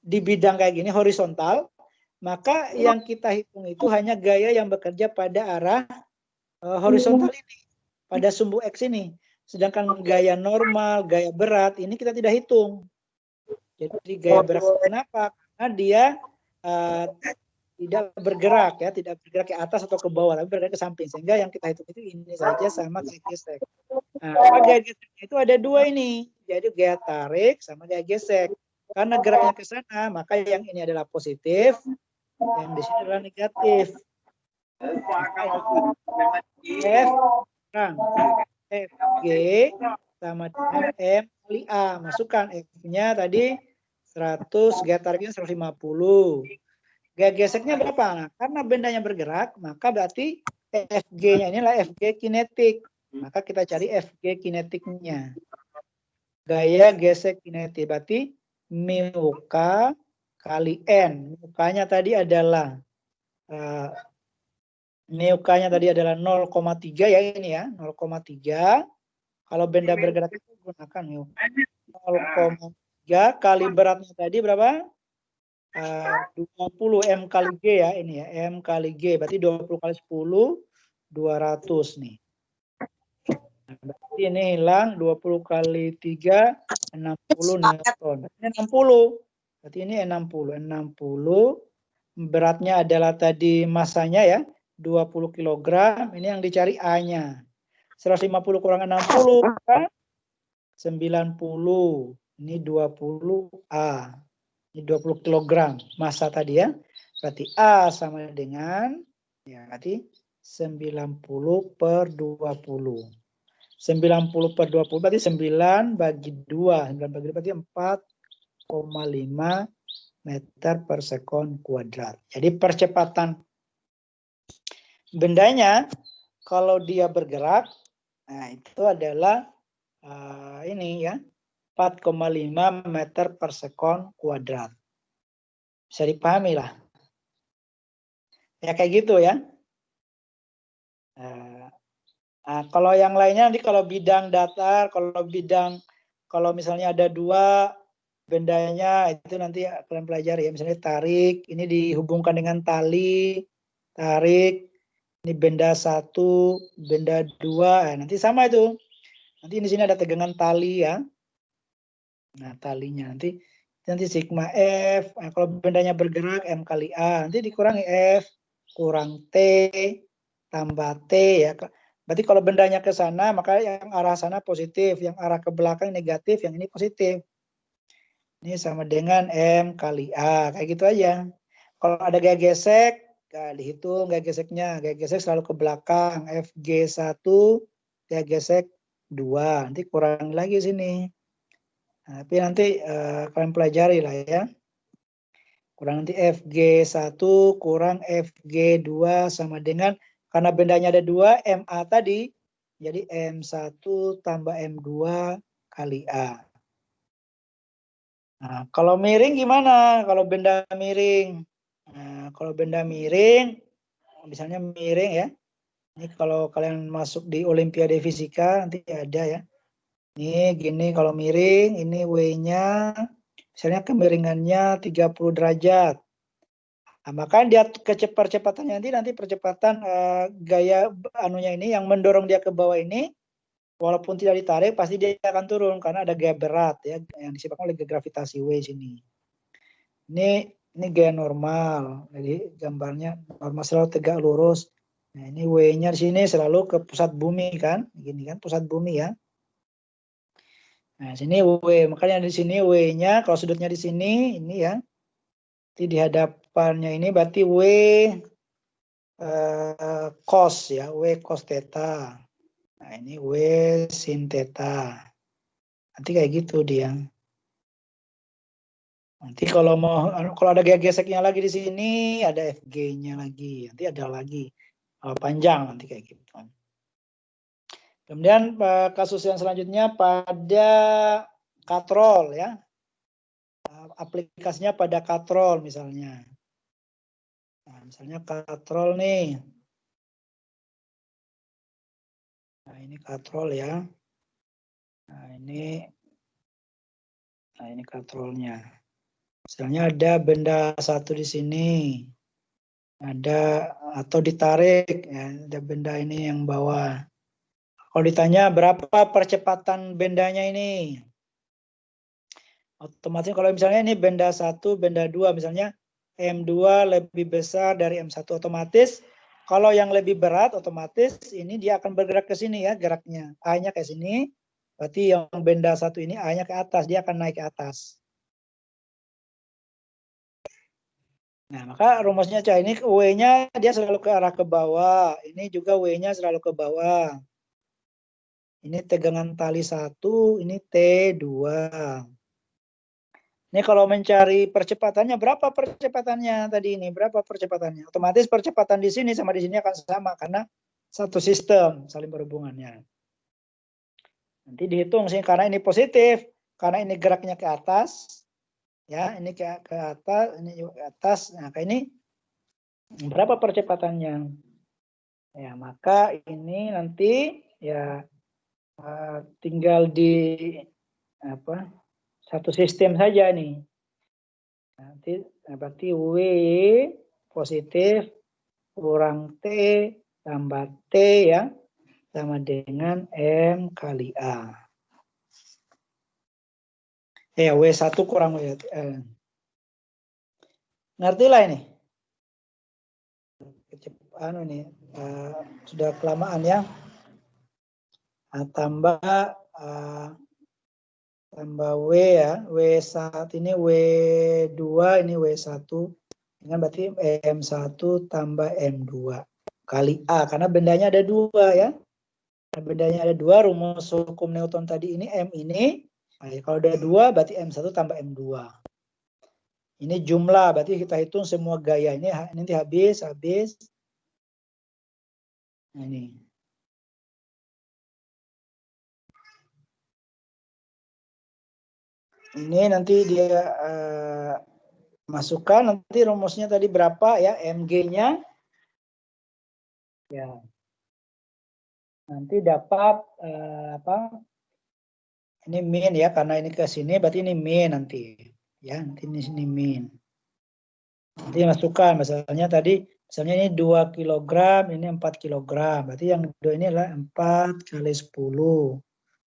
di bidang kayak gini horizontal, maka yang kita hitung itu hanya gaya yang bekerja pada arah horizontal ini, pada sumbu X ini. Sedangkan gaya normal, gaya berat ini kita tidak hitung. Jadi gaya berat kenapa? Karena dia tidak bergerak ya, tidak bergerak ke atas atau ke bawah, tapi bergerak ke samping. Sehingga yang kita hitung itu ini saja sama gaya gesek. Nah, gaya gesek itu ada dua ini, jadi gaya tarik sama gaya gesek. Karena geraknya ke sana, maka yang ini adalah positif, yang di sini adalah negatif. F kurang FG sama dengan M kali A. Masukkan F-nya tadi 100, gaya tariknya 150. Gaya geseknya berapa? Nah, karena bendanya bergerak, maka berarti FG-nya inilah FG kinetik. Maka kita cari FG kinetiknya. Gaya gesek kinetik berarti mu K kali N. Mu-nya tadi adalah mu-nya tadi adalah 0,3 ya ini ya, 0,3. Kalau benda bergerak itu gunakan mu 0,3 kali beratnya tadi berapa? 20 M kali G ya ini ya, M kali G berarti 20 kali 10 200 nih. Nah, berarti ini hilang 20 kali 3 60 Newton. Ini 60. Berarti ini 60. 60 beratnya adalah tadi masanya ya 20 kg, ini yang dicari A-nya. 150 kurang 60 kan 90. Ini 20 A. Ini 20 kg masa tadi ya. Berarti A sama dengan ya berarti 90 per 20. 90 per 20 berarti 9 bagi 2. 9 bagi 2 berarti 4,5 meter per sekon kuadrat. Jadi percepatan bendanya kalau dia bergerak, nah itu adalah ini ya 4,5 meter per sekon kuadrat. Bisa dipahami lah. Ya kayak gitu ya. Nah, kalau yang lainnya nanti kalau bidang datar, kalau misalnya ada dua bendanya itu nanti kalian pelajari ya. Misalnya tarik, ini dihubungkan dengan tali, tarik, ini benda satu, benda dua, nanti sama itu. Nanti di sini ada tegangan tali ya. Nah talinya nanti sigma F. Nah, kalau bendanya bergerak M kali A, nanti dikurangi F kurang T tambah T ya. Berarti kalau bendanya ke sana, maka yang arah sana positif, yang arah ke belakang negatif, yang ini positif. Ini sama dengan M kali A, kayak gitu aja. Kalau ada gaya gesek, dihitung gaya geseknya. Gaya gesek selalu ke belakang, FG1, gaya gesek 2. Nanti kurang lagi sini. Nah, tapi nanti kalian pelajari lah ya. Kurang nanti FG1 kurang FG2 sama dengan, karena bendanya ada 2, MA tadi, jadi M1 tambah M2 kali A. Nah, kalau miring gimana? Kalau benda miring. Nah, kalau benda miring, misalnya miring ya. Ini kalau kalian masuk di Olimpiade Fisika nanti ada ya. Ini gini kalau miring, ini W-nya misalnya kemiringannya 30 derajat. Nah, maka dia percepatannya nanti percepatan gaya anunya ini yang mendorong dia ke bawah ini, walaupun tidak ditarik pasti dia akan turun karena ada gaya berat ya yang disebabkan oleh gravitasi W sini. Ini gaya normal. Jadi gambarnya normal selalu tegak lurus. Nah, ini W-nya di sini selalu ke pusat bumi kan? Gini kan pusat bumi ya. Nah, sini W, makanya di sini W-nya kalau sudutnya di sini ini ya. Di hadapannya ini berarti W cos ya, W cos theta. Nah, ini W sin theta. Nanti kayak gitu dia. Nanti kalau ada gaya geseknya lagi di sini, ada FG-nya lagi. Nanti ada lagi panjang nanti kayak gitu. Kemudian kasus yang selanjutnya pada katrol ya. Aplikasinya pada katrol misalnya. Nah, misalnya katrol nih. Nah, ini katrol ya. Nah, ini katrolnya. Misalnya ada benda satu di sini. Ada atau ditarik ya, ada benda ini yang bawah. Kalau ditanya berapa percepatan bendanya ini? Otomatis kalau misalnya ini benda 1, benda 2, misalnya M2 lebih besar dari M1, otomatis kalau yang lebih berat otomatis ini dia akan bergerak ke sini ya geraknya. A-nya ke sini, berarti yang benda 1 ini A-nya ke atas, dia akan naik ke atas. Nah, maka rumusnya ini W-nya dia selalu ke arah ke bawah, ini juga W-nya selalu ke bawah. Ini tegangan tali 1, ini T2. Ini kalau mencari percepatannya, berapa percepatannya tadi ini? Berapa percepatannya? Otomatis percepatan di sini sama di sini akan sama karena satu sistem saling berhubungannya. Nanti dihitung sih karena ini positif, karena ini geraknya ke atas, ya ini ke atas, ini juga ke atas. Nah, kayak ini berapa percepatannya? Ya maka ini nanti ya tinggal di apa? Satu sistem saja nih. Nanti berarti W positif kurang T tambah T ya sama dengan M kali A. W1 kurang W. Ngerti lah ini? Sudah kelamaan ya. Nah, tambah W ya. W1 ini W2 ini W1. Dengan berarti M1 tambah M2 kali A. Karena bendanya ada 2 ya. Bendanya ada 2, rumus hukum Newton tadi ini M ini. Nah, kalau ada 2 berarti M1 tambah M2. Ini jumlah, berarti kita hitung semua gaya ini nanti habis. Nah, ini. Ini nanti dia masukkan nanti rumusnya tadi berapa ya, MG-nya. Ya. Nanti dapat ini min ya, karena ini ke sini berarti ini min nanti. Ya, nanti ini sini min. Nanti masukkan misalnya tadi misalnya ini 2 kg, ini 4 kg. Berarti yang 2 ini adalah 4 kali 10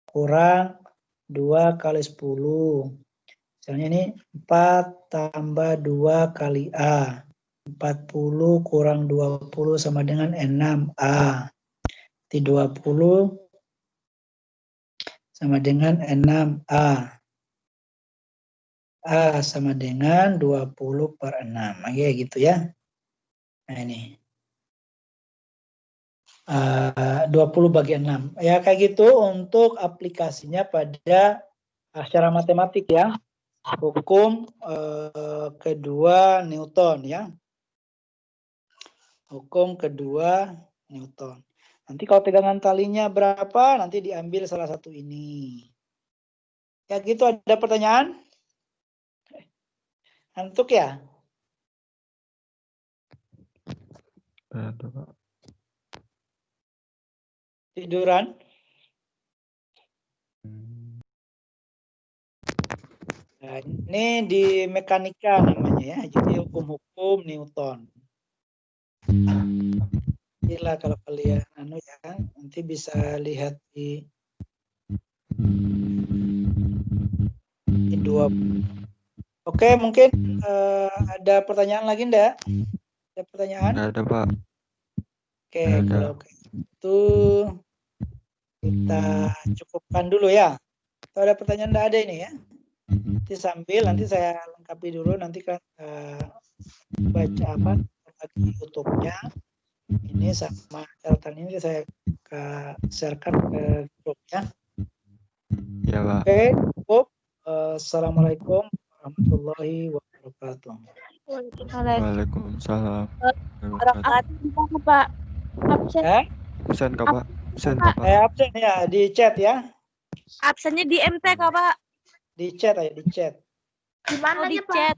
kurang 2 kali 10. Misalnya ini 4 tambah 2 kali A. 40 kurang 20 sama dengan 6A. Di 20 sama dengan 6A. A sama dengan 20 per 6. Ya gitu ya. Nah ini. 20 bagi 6. Ya kayak gitu untuk aplikasinya pada secara matematik ya. Hukum kedua Newton ya. Hukum kedua Newton. Nanti kalau tegangan talinya berapa, nanti diambil salah satu ini. Ya gitu, ada pertanyaan? Ngantuk ya? Ada, Pak. Tiduran? Nah, ini di mekanika namanya ya, jadi hukum-hukum Newton. Inilah kalau kalian ya, nanti bisa lihat di 2. Oke, mungkin ada pertanyaan lagi enggak? Ada pertanyaan? Nggak ada, Pak. Oke, Nggak ada. kalau gitu kita cukupkan dulu ya. Kalau ada pertanyaan enggak ada ini ya. Nanti sambil nanti saya lengkapi dulu, nanti kan baca lagi YouTube-nya. Ini sama catatan ini saya sharekan ke grupnya. Ya, Pak. Oke, cukup. Assalamualaikum warahmatullahi wabarakatuh. Waalaikumsalam. Wabarakatuh, Pak. Absen. Absen, Pak. Absen, Pak. Absen ya di chat ya. Absennya di MT, Kak, Pak. Di chat aja, di chat. Di mana, Pak?